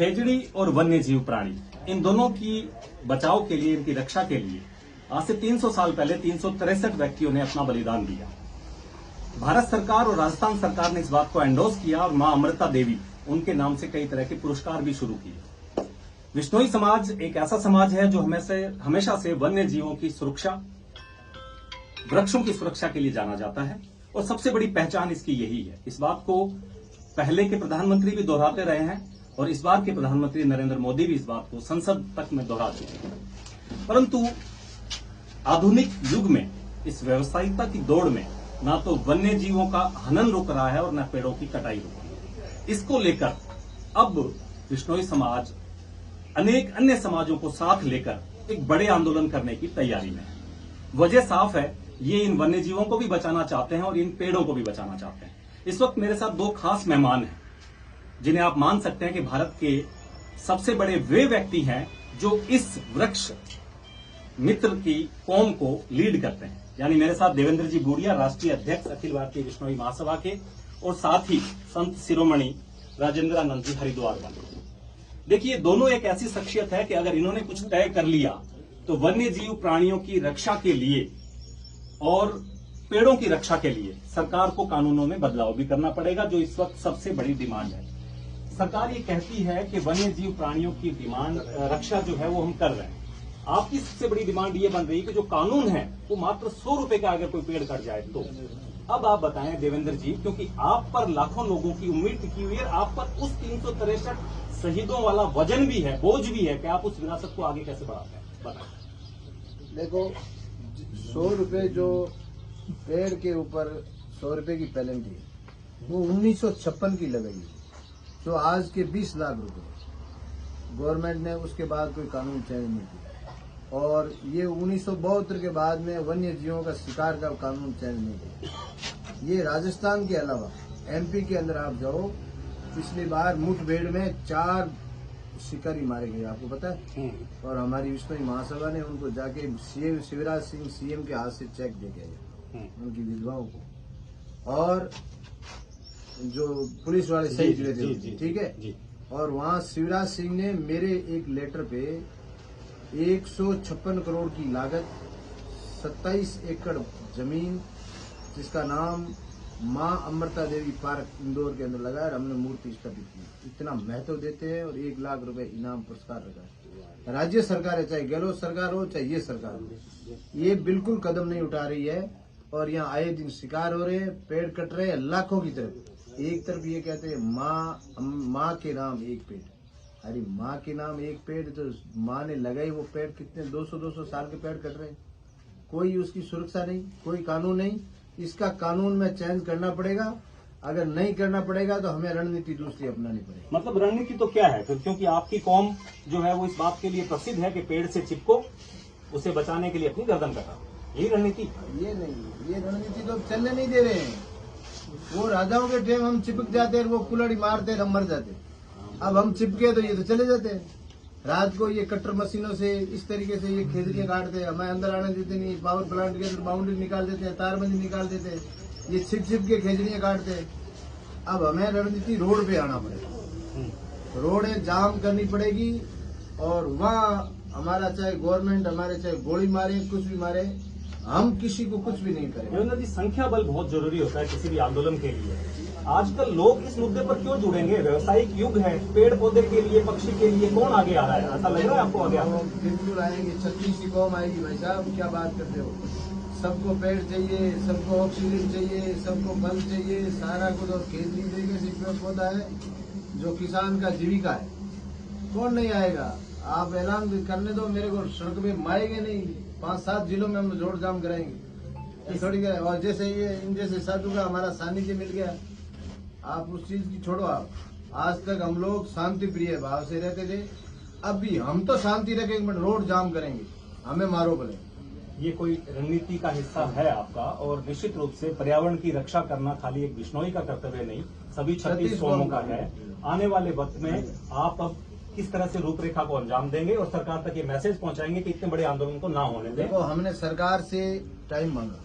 खेजड़ी और वन्य जीव प्राणी, इन दोनों की बचाव के लिए, इनकी रक्षा के लिए आज से 300 साल पहले 363 व्यक्तियों ने अपना बलिदान दिया। भारत सरकार और राजस्थान सरकार ने इस बात को एंडोर्स किया और मां अमृता देवी, उनके नाम से कई तरह के पुरस्कार भी शुरू किए। विश्नोई समाज एक ऐसा समाज है जो हमेशा से वन्य जीवों की सुरक्षा, वृक्षों की सुरक्षा के लिए जाना जाता है और सबसे बड़ी पहचान इसकी यही है। इस बात को पहले के प्रधानमंत्री भी दोहराते रहे हैं और इस बार के प्रधानमंत्री नरेंद्र मोदी भी इस बात को संसद तक में दोहरा चुके हैं। परंतु आधुनिक युग में इस व्यावसायिकता की दौड़ में ना तो वन्य जीवों का हनन रुक रहा है और न पेड़ों की कटाई रुक रही है। इसको लेकर अब विश्नोई समाज अनेक अन्य समाजों को साथ लेकर एक बड़े आंदोलन करने की तैयारी में है। वजह साफ है, ये इन वन्य जीवों को भी बचाना चाहते हैं और इन पेड़ों को भी बचाना चाहते हैं। इस वक्त मेरे साथ दो खास मेहमान हैं जिन्हें आप मान सकते हैं कि भारत के सबसे बड़े वे व्यक्ति हैं जो इस वृक्ष मित्र की कौम को लीड करते हैं। यानी मेरे साथ देवेंद्र जी बूढ़िया, राष्ट्रीय अध्यक्ष अखिल भारतीय विश्नोई महासभा के, और साथ ही संत शिरोमणि राजेंद्रानंद जी हरिद्वार वाले। देखिए, दोनों एक ऐसी शख्सियत है कि अगर इन्होंने कुछ तय कर लिया तो वन्य जीव प्राणियों की रक्षा के लिए और पेड़ों की रक्षा के लिए सरकार को कानूनों में बदलाव भी करना पड़ेगा, जो इस वक्त सबसे बड़ी डिमांड है। सरकार ये कहती है कि वन्य जीव प्राणियों की डिमांड रक्षा जो है वो हम कर रहे हैं। आपकी सबसे बड़ी डिमांड ये बन रही है कि जो कानून है वो मात्र 100 रुपए का अगर कोई पेड़ कट जाए तो। अब आप बताएं देवेंद्र जी, क्योंकि आप पर लाखों लोगों की उम्मीद टिकी हुई है, आप पर उस 363 शहीदों वाला वजन भी है, बोझ भी है कि आप उस विरासत को आगे कैसे बढ़ाते हैं, बताएं। देखो, 100 रुपए जो पेड़ के ऊपर 100 रुपए की पेनल्टी वो 1956 की लगाई, जो आज के 20 लाख रुपए गवर्नमेंट ने उसके बाद कोई कानून चेंज नहीं किया। और ये 1972 के बाद में वन्य जीवों का शिकार का कानून चेंज नहीं किया। ये राजस्थान के अलावा एमपी के अंदर आप जाओ, पिछली बार मुठभेड़ में 4 शिकारी मारे गए, आपको पता है। और हमारी विश्नोई महासभा ने उनको जाके सीएम शिवराज सिंह सीएम के हाथ से चेक दे गए उनकी विधवाओं को, और जो पुलिस वाले शहीद हुए थे, ठीक है। और वहाँ शिवराज सिंह ने मेरे एक लेटर पे 156 करोड़ की लागत, 27 एकड़ जमीन, जिसका नाम मां अमृता देवी पार्क इंदौर के अंदर लगाया और हमने मूर्ति स्थापित की। इतना महत्व देते हैं और 1 लाख रुपए इनाम पुरस्कार रखा है। राज्य सरकार है, चाहे गहलोत सरकार हो चाहे ये सरकार हो, ये बिल्कुल कदम नहीं उठा रही है। और यहाँ आए दिन शिकार हो रहे हैं, पेड़ कट रहे हैं लाखों की तरफ। एक तरफ ये कहते हैं माँ के नाम एक पेड़, अरे माँ के नाम एक पेड़, तो माँ ने लगाई वो पेड़ कितने 200 साल के पेड़ कट रहे हैं। कोई उसकी सुरक्षा नहीं, कोई कानून नहीं। इसका कानून में चेंज करना पड़ेगा। अगर नहीं करना पड़ेगा तो हमें रणनीति दूसरी अपनानी पड़ेगी। मतलब रणनीति तो क्या है फिर, क्योंकि आपकी कौम जो है वो इस बात के लिए प्रसिद्ध है कि पेड़ से चिपको, उसे बचाने के लिए अपनी गर्दन कटा, यही रणनीति। ये नहीं, ये रणनीति तो चलने नहीं दे रहे हैं। वो राजाओं के टाइम हम चिपक जाते हैं, वो कुल्हाड़ी मारते हम मर जाते। अब हम चिपके तो ये तो चले जाते हैं। रात को ये कट्टर मशीनों से इस तरीके से ये खेजड़ियां काटते हैं, हमें अंदर आने देते नहीं। पावर प्लांट के अंदर बाउंड्री निकाल देते हैं, तारबंदी निकाल देते हैं, ये छिप के खेजड़ियां काटते हैं। अब हमें रणनीति रोड पे आना पड़ेगा, रोडें जाम करनी पड़ेगी। और वहाँ हमारा चाहे गवर्नमेंट हमारे चाहे गोली मारे, कुछ भी मारे, हम किसी को कुछ भी नहीं करेंगे। संख्या बल बहुत जरूरी होता है किसी भी आंदोलन के लिए। आजकल लोग इस मुद्दे पर क्यों जुड़ेंगे? व्यवसायिक युग है, पेड़ पौधे के लिए, पक्षी के लिए कौन आगे आ रहा है? ऐसा लग रहा है आपको आगे? बिल्कुल आएंगे, 36 की कौम आएगी। भाई साहब क्या बात करते हो? सबको पेड़ चाहिए, सबको ऑक्सीजन चाहिए, सबको फल चाहिए, सारा कुछ। और खेती तरीके से पेड़ पौधा है जो किसान का जीविका है, कौन नहीं आएगा? आप ऐलान करने दो मेरे को, सड़क पे मारेंगे नहीं। 5-7 जिलों में हम जोड़ जाम कराएंगे, थोड़ी। और जैसे ये इन जैसे साधु का हमारा सानिध्य मिल गया, आप उस चीज की छोड़ो। आप आज तक हम लोग शांति प्रिय भाव से रहते थे, अब भी हम तो शांति रखेंगे, बट रोड जाम करेंगे, हमें मारो बोले। ये कोई रणनीति का हिस्सा है आपका, और निश्चित रूप से पर्यावरण की रक्षा करना खाली एक विश्नोई का कर्तव्य नहीं, सभी 36 कौमों का है। आने वाले वक्त में आप अब किस तरह से रूपरेखा को अंजाम देंगे और सरकार तक ये मैसेज पहुंचाएंगे कि इतने बड़े आंदोलन को ना होने दें? देखो, हमने सरकार से टाइम मांगा,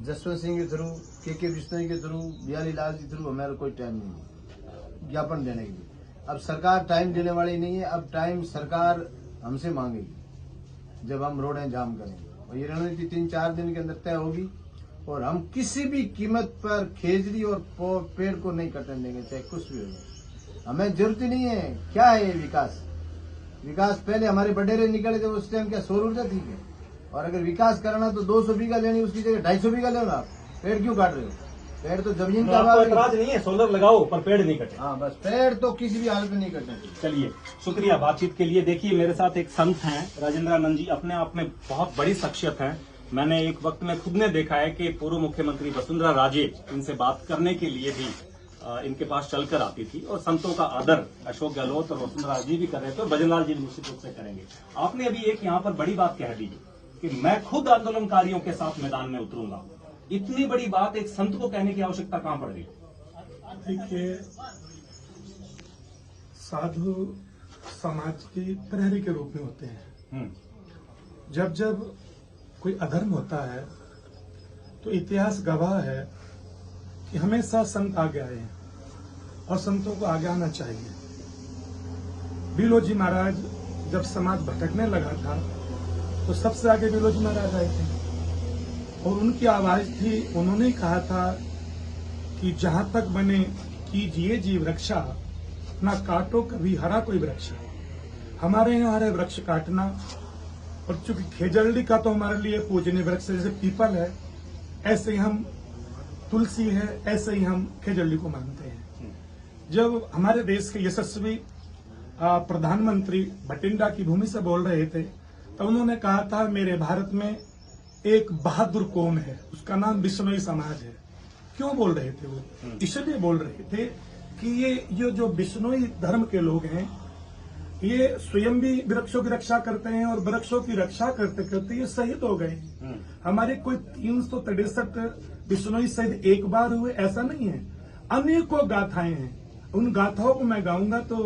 जसवंत सिंह के थ्रू, के विश्नोई के थ्रू, बिहारी लाल के थ्रू, हमारा कोई टाइम नहीं ज्ञापन देने के लिए। अब सरकार टाइम देने वाली नहीं है। अब टाइम सरकार हमसे मांगेगी जब हम रोडें जाम करेंगे, और ये रणनीति 3-4 दिन के अंदर तय होगी। और हम किसी भी कीमत पर खेजड़ी और पेड़ को नहीं कटने देंगे, चाहे कुछ भी हो जाए। हमें जरूरत ही नहीं है। क्या है ये विकास? विकास पहले हमारे बडेरे निकले थे, उस टाइम क्या सौर ऊर्जा थी क्या? और अगर विकास करना तो 200 बीघा लेनी, उसकी जगह 250 बीघा लो ना। आप पेड़ क्यों काट रहे हो? पेड़ तो जमीन का आपको एतराज नहीं है, सोलर लगाओ पर पेड़ नहीं कटे। हाँ, बस पेड़ तो किसी भी हालत में नहीं कटने चाहिए। चलिए, शुक्रिया बातचीत के लिए। देखिए, मेरे साथ एक संत हैं राजेंद्रानंद जी, अपने आप में बहुत बड़ी शख्सियत है। मैंने एक वक्त में खुद ने देखा है कि पूर्व मुख्यमंत्री वसुंधरा राजे इनसे बात करने के लिए भी इनके पास चलकर आती थी, और संतों का आदर अशोक गहलोत और वसुंधरा जी भी कर रहे थे, और भजनलाल जी निश्चित रूप से करेंगे। आपने अभी एक यहाँ पर बड़ी बात कह दी कि मैं खुद आंदोलनकारियों के साथ मैदान में उतरूंगा। इतनी बड़ी बात एक संत को कहने की आवश्यकता कहां पड़ गई? देखिए, साधु समाज की प्रहरी के रूप में होते हैं। जब जब कोई अधर्म होता है तो इतिहास गवाह है कि हमेशा संत आगे आए हैं, और संतों को आगे आना चाहिए। बिलोजी महाराज जब समाज भटकने लगा था तो सबसे आगे बिलोजी महाराज आए थे, और उनकी आवाज थी, उन्होंने कहा था कि जहां तक बने कीजिए जीव रक्षा, ना काटो कभी हरा कोई वृक्ष। हमारे यहाँ हरे वृक्ष काटना, और चूंकि खेजड़ी का तो हमारे लिए पूजनीय वृक्ष जैसे पीपल है, ऐसे ही हम तुलसी है, ऐसे ही हम खेजड़ी को मानते हैं। जब हमारे देश के यशस्वी प्रधानमंत्री भटिंडा की भूमि से बोल रहे थे तो उन्होंने कहा था, मेरे भारत में एक बहादुर कौम है, उसका नाम बिश्नोई समाज है। क्यों बोल रहे थे वो? इसलिए बोल रहे थे कि ये जो बिश्नोई धर्म के लोग हैं, ये स्वयं भी वृक्षों की रक्षा करते हैं, और वृक्षों की रक्षा करते करते ये शहीद हो गए। हमारे कोई 363 बिश्नोई शहीद एक बार हुए ऐसा नहीं है, अनेकों गाथाएं हैं। उन गाथाओं को मैं गाऊंगा तो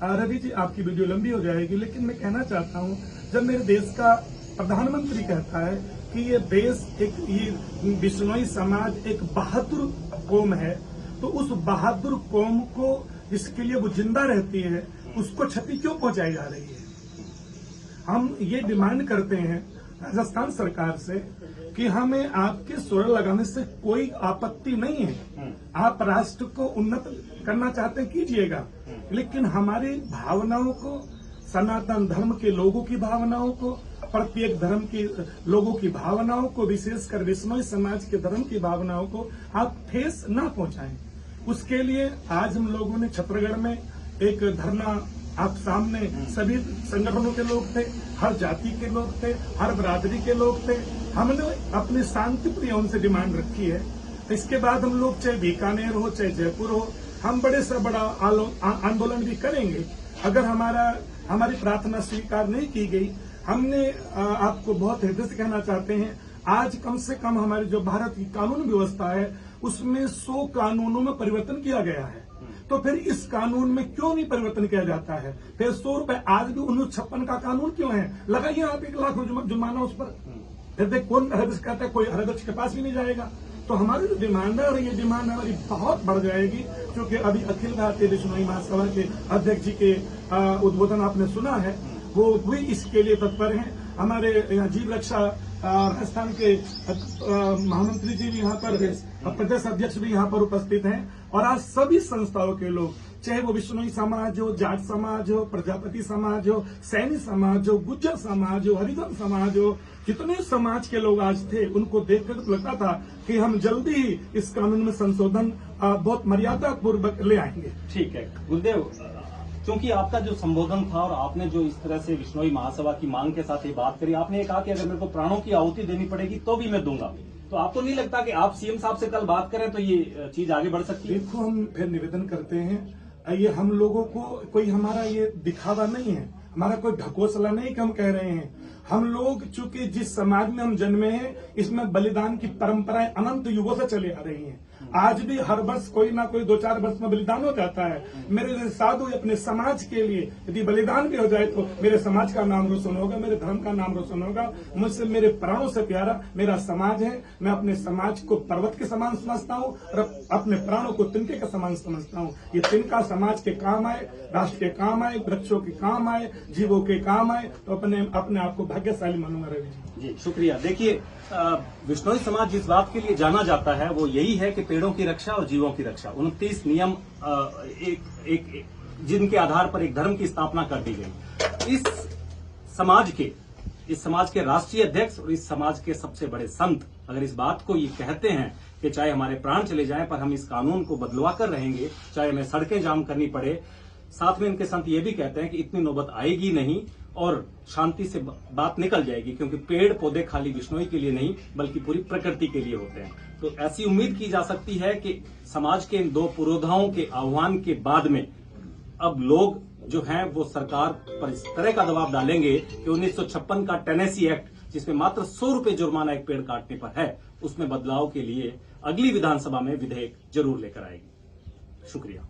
रवि जी आपकी वीडियो लंबी हो जाएगी, लेकिन मैं कहना चाहता हूं, जब मेरे देश का प्रधानमंत्री कहता है कि ये देश ये बिश्नोई समाज एक बहादुर कौम है, तो उस बहादुर कौम को जिसके लिए वो जिंदा रहती है, उसको क्षति क्यों पहुंचाई जा रही है? हम ये डिमांड करते हैं राजस्थान सरकार से कि हमें आपके सोलर लगाने से कोई आपत्ति नहीं है। आप राष्ट्र को उन्नत करना चाहते हैं, कीजिएगा, लेकिन हमारी भावनाओं को, सनातन धर्म के लोगों की भावनाओं को, प्रत्येक धर्म के लोगों की भावनाओं को, विशेषकर बिश्नोई समाज के धर्म की भावनाओं को आप ठेस न पहुंचाएं। उसके लिए आज हम लोगों ने छत्तीसगढ़ में एक धरना, आप सामने सभी संगठनों के लोग थे, हर जाति के लोग थे, हर बरादरी के लोग थे। हमने अपनी शांति प्रिय उनसे डिमांड रखी है। इसके बाद हम लोग चाहे बीकानेर हो, चाहे जयपुर हो, हम बड़े से बड़ा आंदोलन भी करेंगे। अगर हमारी प्रार्थना स्वीकार नहीं की गई, हमने आपको बहुत हृदय से कहना चाहते हैं, आज कम से कम हमारी जो भारत की कानून व्यवस्था है उसमें 100 कानूनों में परिवर्तन किया गया है। तो फिर इस कानून में क्यों नहीं परिवर्तन किया जाता है? फिर 100 रुपए आज भी 1956 का कानून क्यों है? लगाइए आप 1 लाख जुर्माना उस पर। फिर देख कौन हरदक्ष कहता है, कोई हरदक्ष के पास भी नहीं जाएगा। तो हमारी जो डिमांड है, और ये डिमांड हमारी बहुत बढ़ जाएगी, क्योंकि अभी अखिल भारतीय बिश्नोई महासभा के अध्यक्ष जी के उद्बोधन आपने सुना है, वो भी इसके लिए तत्पर हैं। हमारे यहाँ जीव रक्षा राजस्थान के महामंत्री जी भी यहाँ पर, प्रदेश अध्यक्ष भी यहाँ पर उपस्थित हैं, और आज सभी संस्थाओं के लोग, चाहे वो बिश्नोई समाज हो, जाट समाज हो, प्रजापति समाज हो, सैनी समाज हो, गुज्जर समाज हो, हरिजन समाज हो, जितने समाज के लोग आज थे, उनको देखकर लगता था कि हम जल्दी ही इस कानून में संशोधन बहुत मर्यादा पूर्वक ले आएंगे। ठीक है गुरुदेव, क्योंकि आपका जो संबोधन था और आपने जो इस तरह से बिश्नोई महासभा की मांग के साथ ये बात करी, आपने ये कहा कि अगर मेरे को प्राणों की आहुति देनी पड़ेगी तो भी मैं दूंगा। तो आपको नहीं लगता कि आप सीएम साहब से कल बात करें तो ये चीज आगे बढ़ सकती है? देखो, हम फिर निवेदन करते हैं, ये हम लोगों को कोई हमारा ये दिखावा नहीं है, हमारा कोई ढकोसला नहीं कि हम कह रहे हैं। हम लोग चूंकि जिस समाज में हम जन्मे हैं, इसमें बलिदान की परंपराएं अनंत युगों से चली आ रही हैं। आज भी हर वर्ष कोई ना कोई 2-4 वर्ष में बलिदान हो जाता है। मेरे जैसे साधु अपने समाज के लिए यदि बलिदान भी हो जाए तो मेरे समाज का नाम रोशन होगा, मेरे धर्म का नाम रोशन होगा। मुझसे मेरे प्राणों से प्यारा मेरा समाज है। मैं अपने समाज को पर्वत के समान समझता हूँ और अपने प्राणों को तिनके के समान समझता हूँ। ये तिनका समाज के काम आए, राष्ट्र के काम आए, वृक्षों के काम आए, जीवों के काम आए, तो अपने आप को भाग्यशाली मानूंगा। रवि जी शुक्रिया। देखिए विश्नोई समाज जिस बात के लिए जाना जाता है वो यही है कि पेड़ों की रक्षा और जीवों की रक्षा। 29 नियम एक जिनके आधार पर एक धर्म की स्थापना कर दी गई। इस समाज के राष्ट्रीय अध्यक्ष और इस समाज के सबसे बड़े संत अगर इस बात को ये कहते हैं कि चाहे हमारे प्राण चले जाएं पर हम इस कानून को बदलवा कर रहेंगे, चाहे हमें सड़कें जाम करनी पड़े, साथ में इनके संत ये भी कहते हैं कि इतनी नौबत आएगी नहीं और शांति से बात निकल जाएगी, क्योंकि पेड़ पौधे खाली विश्नोई के लिए नहीं बल्कि पूरी प्रकृति के लिए होते हैं। तो ऐसी उम्मीद की जा सकती है कि समाज के इन दो पुरोधाओं के आह्वान के बाद में अब लोग जो हैं वो सरकार पर इस तरह का दबाव डालेंगे कि 1956 का टेनेसी एक्ट जिसमें मात्र 100 रुपए जुर्माना एक पेड़ काटने पर है, उसमें बदलाव के लिए अगली विधानसभा में विधेयक जरूर लेकर आएगी। शुक्रिया।